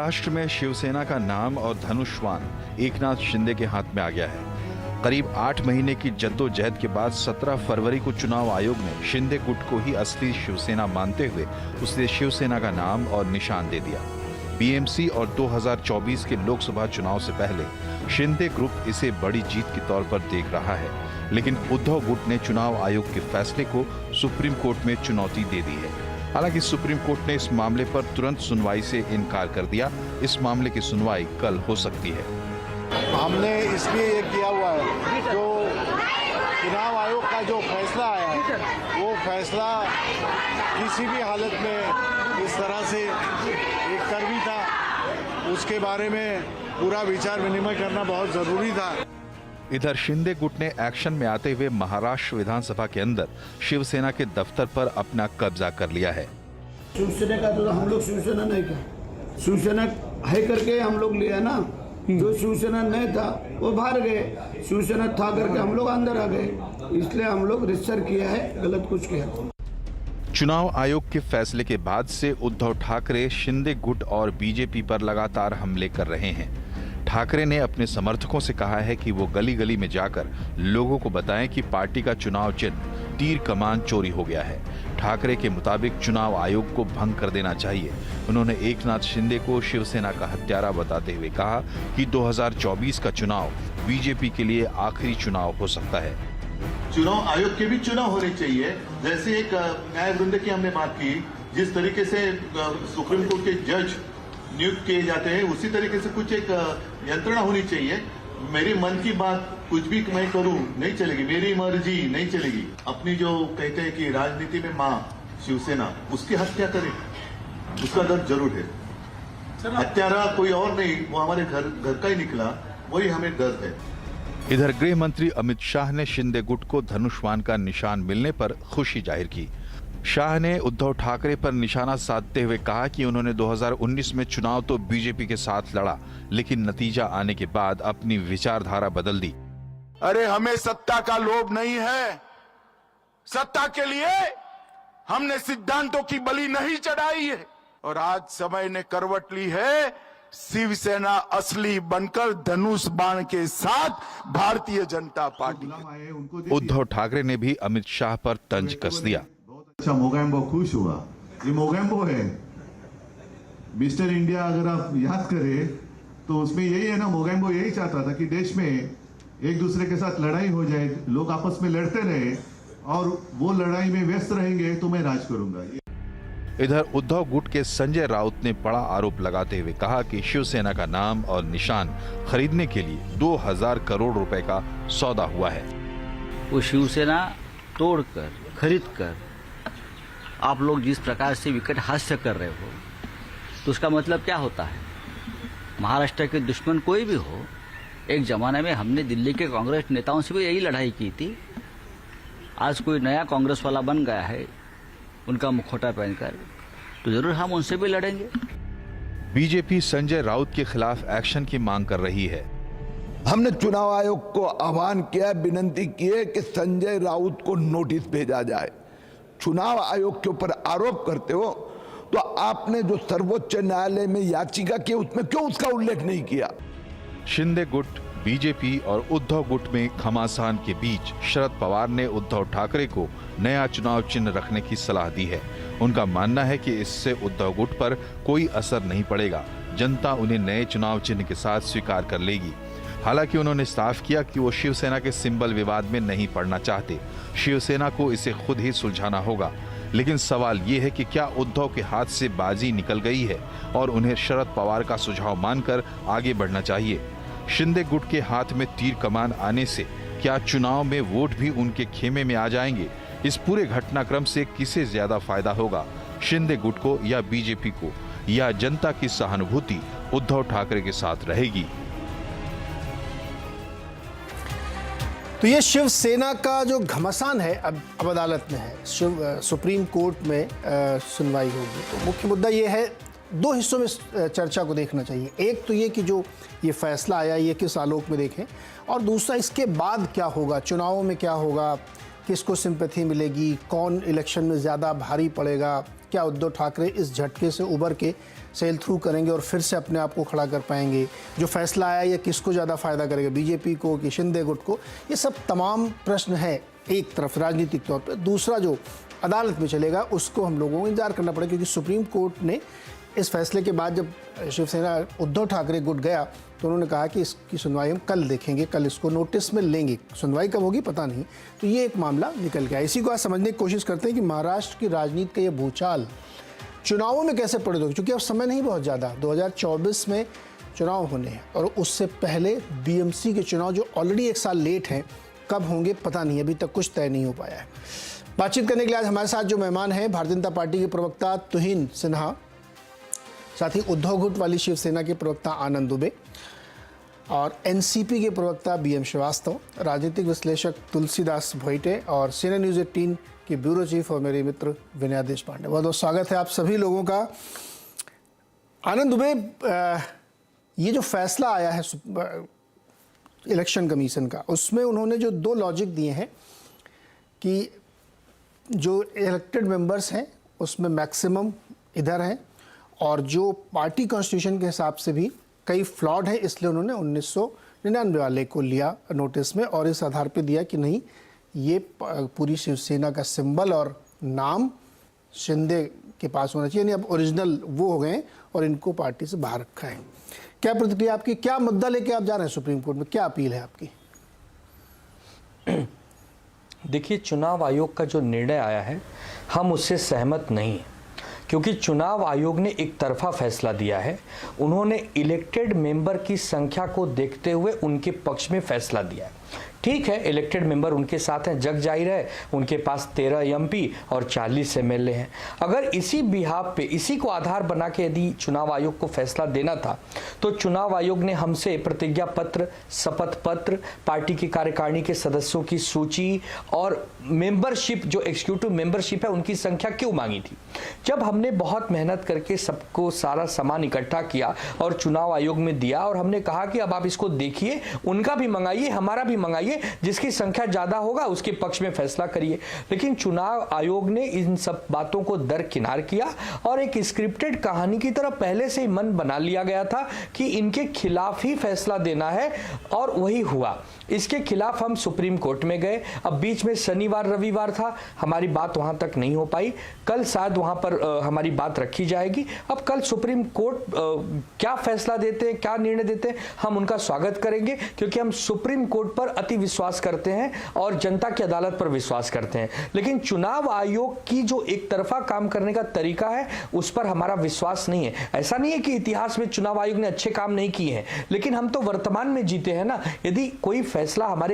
महाराष्ट्र में शिवसेना का नाम और धनुष्वान एकनाथ शिंदे के हाथ में आ गया है। करीब 8 महीने की जद्दोजहद के बाद 17 फरवरी को चुनाव आयोग ने शिंदे गुट को ही असली शिवसेना मानते हुए उसे शिवसेना का नाम और निशान दे दिया। बीएमसी और 2024 के लोकसभा चुनाव से पहले शिंदे ग्रुप इसे बड़ी जीत के तौर पर देख रहा है, लेकिन उद्धव गुट ने चुनाव आयोग के फैसले को सुप्रीम कोर्ट में चुनौती दे दी है। हालांकि सुप्रीम कोर्ट ने इस मामले पर तुरंत सुनवाई से इनकार कर दिया। इस मामले की सुनवाई कल हो सकती है। हमने इसलिए ये किया हुआ है, जो चुनाव आयोग का जो फैसला आया है वो फैसला किसी भी हालत में इस तरह से एक करवी था, उसके बारे में पूरा विचार विनिमय करना बहुत जरूरी था। इधर शिंदे गुट ने एक्शन में आते हुए महाराष्ट्र विधानसभा के अंदर शिवसेना के दफ्तर पर अपना कब्जा कर लिया है। शिवसेना का तो हम लोग शिवसेना नहीं था, शिवसेना है करके हम लोग लिया ना। जो शिवसेना नहीं था वो बाहर गए, शिवसेना था करके हम लोग अंदर आ गए, इसलिए हम लोग रिसर्च किया है, गलत कुछ किया। चुनाव आयोग के फैसले के बाद से उद्धव ठाकरे शिंदे गुट और बीजेपी पर लगातार हमले कर रहे हैं। ठाकरे ने अपने समर्थकों से कहा है कि वो गली गली में जाकर लोगों को बताएं कि पार्टी का चुनाव चिन्ह तीर कमान चोरी हो गया है। ठाकरे के मुताबिक चुनाव आयोग को भंग कर देना चाहिए। उन्होंने एकनाथ शिंदे को शिवसेना का हत्यारा बताते हुए कहा कि 2024 का चुनाव बीजेपी के लिए आखिरी चुनाव हो सकता है। चुनाव आयोग के भी चुनाव होने चाहिए। जैसे एक न्यायवृंद की हमने बात की, जिस तरीके से सुप्रीम कोर्ट के जज नियुक्त किए जाते हैं, उसी तरीके से कुछ एक यंत्रणा होनी चाहिए। मेरी मन की बात कुछ भी मैं करूं नहीं चलेगी, मेरी मर्जी नहीं चलेगी। अपनी जो कहते हैं कि राजनीति में मां शिवसेना, उसकी हत्या करे, उसका दर्द जरूर है। हत्यारा कोई और नहीं, वो हमारे घर का ही निकला, वही हमें दर्द है। इधर गृह मंत्री अमित शाह ने शिंदे गुट को धनुष्वान का निशान मिलने पर खुशी जाहिर की। शाह ने उद्धव ठाकरे पर निशाना साधते हुए कहा कि उन्होंने 2019 में चुनाव तो बीजेपी के साथ लड़ा, लेकिन नतीजा आने के बाद अपनी विचारधारा बदल दी। अरे हमें सत्ता का लोभ नहीं है, सत्ता के लिए हमने सिद्धांतों की बलि नहीं चढ़ाई है, और आज समय ने करवट ली है। शिवसेना असली बनकर धनुष बाण के साथ भारतीय जनता पार्टी। उद्धव ठाकरे ने भी अमित शाह पर तंज कस दिया। अच्छा, मोगैम्बो खुश हुआ, ये मोगैम्बो है। मिस्टर इंडिया अगर आप याद करें तो उसमें यही है ना, मोगैम्बो यही चाहता था कि देश में एक दूसरे के साथ लड़ाई हो जाए, लोग आपस में लड़ते रहे और वो लड़ाई में व्यस्त रहेंगे तो मैं राज करूंगा। इधर उद्धव गुट के संजय राउत ने बड़ा आरोप लगाते हुए कहा कि शिवसेना का नाम और निशान खरीदने के लिए 2000 करोड़ रुपए का सौदा हुआ है। वो शिवसेना तोड़कर खरीदकर आप लोग जिस प्रकार से विकट हास्य कर रहे हो, तो उसका मतलब क्या होता है? महाराष्ट्र के दुश्मन कोई भी हो, एक जमाने में हमने दिल्ली के कांग्रेस नेताओं से भी यही लड़ाई की थी। आज कोई नया कांग्रेस वाला बन गया है उनका मुखौटा पहनकर, तो जरूर हम उनसे भी लड़ेंगे। बीजेपी संजय राउत के खिलाफ एक्शन की मांग कर रही है। हमने चुनाव आयोग को आह्वान किया, विनती की है कि संजय राउत को नोटिस भेजा जाए। चुनाव आयोग के ऊपर आरोप करते हो तो आपने जो सर्वोच्च न्यायालय में याचिका की उसमें क्यों उसका उल्लेख नहीं किया? शिंदे गुट, बीजेपी और उद्धव गुट में घमासान के बीच शरद पवार ने उद्धव ठाकरे को नया चुनाव चिन्ह रखने की सलाह दी है। उनका मानना है कि इससे उद्धव गुट पर कोई असर नहीं पड़ेगा, जनता उन्हें नए चुनाव चिन्ह के साथ स्वीकार कर लेगी। हालांकि उन्होंने साफ किया कि वो शिवसेना के सिंबल विवाद में नहीं पड़ना चाहते, शिवसेना को इसे खुद ही सुलझाना होगा। लेकिन सवाल ये है कि क्या उद्धव के हाथ से बाजी निकल गई है और उन्हें शरद पवार का सुझाव मानकर आगे बढ़ना चाहिए? शिंदे गुट के हाथ में तीर कमान आने से क्या चुनाव में वोट भी उनके खेमे में आ जाएंगे? इस पूरे घटनाक्रम से किसे ज्यादा फायदा होगा, शिंदे गुट को या बीजेपी को, या जनता की सहानुभूति उद्धव ठाकरे के साथ रहेगी? तो ये शिवसेना का जो घमासान है अब अदालत में है, सुप्रीम कोर्ट में सुनवाई होगी। तो मुख्य मुद्दा ये है, दो हिस्सों में चर्चा को देखना चाहिए। एक तो ये कि जो ये फैसला आया ये किस आलोक में देखें, और दूसरा इसके बाद क्या होगा, चुनावों में क्या होगा, किसको सिंपैथी मिलेगी, कौन इलेक्शन में ज़्यादा भारी पड़ेगा, क्या उद्धव ठाकरे इस झटके से उबर के सेल थ्रू करेंगे और फिर से अपने आप को खड़ा कर पाएंगे, जो फैसला आया ये किसको ज़्यादा फायदा करेगा, बीजेपी को कि शिंदे गुट को, ये सब तमाम प्रश्न है एक तरफ राजनीतिक तौर पे। दूसरा जो अदालत में चलेगा उसको हम लोगों को इंतजार करना पड़ेगा, क्योंकि सुप्रीम कोर्ट ने इस फैसले के बाद जब शिवसेना उद्धव ठाकरे गुट गया तो उन्होंने कहा कि इसकी सुनवाई हम कल देखेंगे, कल इसको नोटिस में लेंगे। सुनवाई कब होगी पता नहीं, तो ये एक मामला निकल गया। इसी को आज समझने की कोशिश करते हैं कि महाराष्ट्र की राजनीति का ये भूचाल चुनावों में कैसे पड़े होगी, क्योंकि अब समय नहीं बहुत ज़्यादा, 2024 में चुनाव होने हैं और उससे पहले बीएमसी के चुनाव जो ऑलरेडी एक साल लेट हैं, कब होंगे पता नहीं, अभी तक कुछ तय नहीं हो पाया है। बातचीत करने के लिए आज हमारे साथ जो मेहमान हैं, भारतीय जनता पार्टी के प्रवक्ता तुहिन सिन्हा, साथ ही उद्धव गुट वाली शिवसेना के प्रवक्ता आनंद दुबे और एनसीपी के प्रवक्ता बीएम श्रीवास्तव, राजनीतिक विश्लेषक तुलसीदास भोइटे और CNN News 18 के ब्यूरो चीफ और मेरे मित्र विनय देशपांडे। बहुत बहुत स्वागत है आप सभी लोगों का। आनंद दुबे, ये जो फैसला आया है इलेक्शन कमीशन का, उसमें उन्होंने जो दो लॉजिक दिए हैं कि जो इलेक्टेड मेंबर्स हैं उसमें मैक्सिमम इधर हैं और जो पार्टी कॉन्स्टिट्यूशन के हिसाब से भी कई फ्लॉड हैं, इसलिए उन्होंने 1999 वाले को लिया नोटिस में और इस आधार पे दिया कि नहीं, ये पूरी शिवसेना का सिंबल और नाम शिंदे के पास होना चाहिए, यानी अब ओरिजिनल वो हो गए और इनको पार्टी से बाहर रखा है। क्या प्रतिक्रिया आपकी, क्या मुद्दा लेके आप जा रहे हैं सुप्रीम कोर्ट में, क्या अपील है आपकी? देखिए, चुनाव आयोग का जो निर्णय आया है हम उससे सहमत नहीं हैं, क्योंकि चुनाव आयोग ने एक तरफा फैसला दिया है। उन्होंने इलेक्टेड मेंबर की संख्या को देखते हुए उनके पक्ष में फैसला दिया है। ठीक है, इलेक्टेड मेंबर उनके साथ हैं, जग जाहिर है उनके पास 13 एमपी और 40 एमएलए हैं। अगर इसी बिहाफ पे, इसी को आधार बना के यदि चुनाव आयोग को फैसला देना था तो चुनाव आयोग ने हमसे प्रतिज्ञा पत्र, शपथ पत्र, पार्टी की कार्यकारिणी के सदस्यों की सूची और मेंबरशिप, जो एग्जीक्यूटिव मेंबरशिप है उनकी संख्या क्यों मांगी थी? जब हमने बहुत मेहनत करके सबको सारा सामान इकट्ठा किया और चुनाव आयोग में दिया और हमने कहा कि अब आप इसको देखिए, उनका भी मंगाइए, हमारा भी मंगाइए, जिसकी संख्या ज्यादा होगा उसके पक्ष में फैसला करिए। लेकिन चुनाव आयोग ने इन सब बातों को दरकिनार किया और एक स्क्रिप्टेड कहानी की तरह पहले से ही मन बना लिया गया था कि इनके खिलाफ ही फैसला देना है और वही हुआ। इसके खिलाफ हम सुप्रीम कोर्ट में गए। अब बीच में शनिवार रविवार था, हमारी बात वहां तक नहीं हो पाई। कल शायद वहां पर हमारी बात रखी जाएगी। अब कल सुप्रीम कोर्ट क्या फैसला देते हैं, क्या निर्णय देते हैं, हम उनका स्वागत करेंगे, क्योंकि हम सुप्रीम कोर्ट पर अति विश्वास करते हैं और जनता की अदालत पर विश्वास करते हैं। लेकिन चुनाव आयोग की जो एक तरफा काम करने का तरीका है उस पर हमारा विश्वास नहीं है। ऐसा नहीं है कि इतिहास में चुनाव आयोग ने अच्छे काम नहीं किए हैं, लेकिन हम तो वर्तमान में जीते हैं ना। यदि कोई फैसला हमारे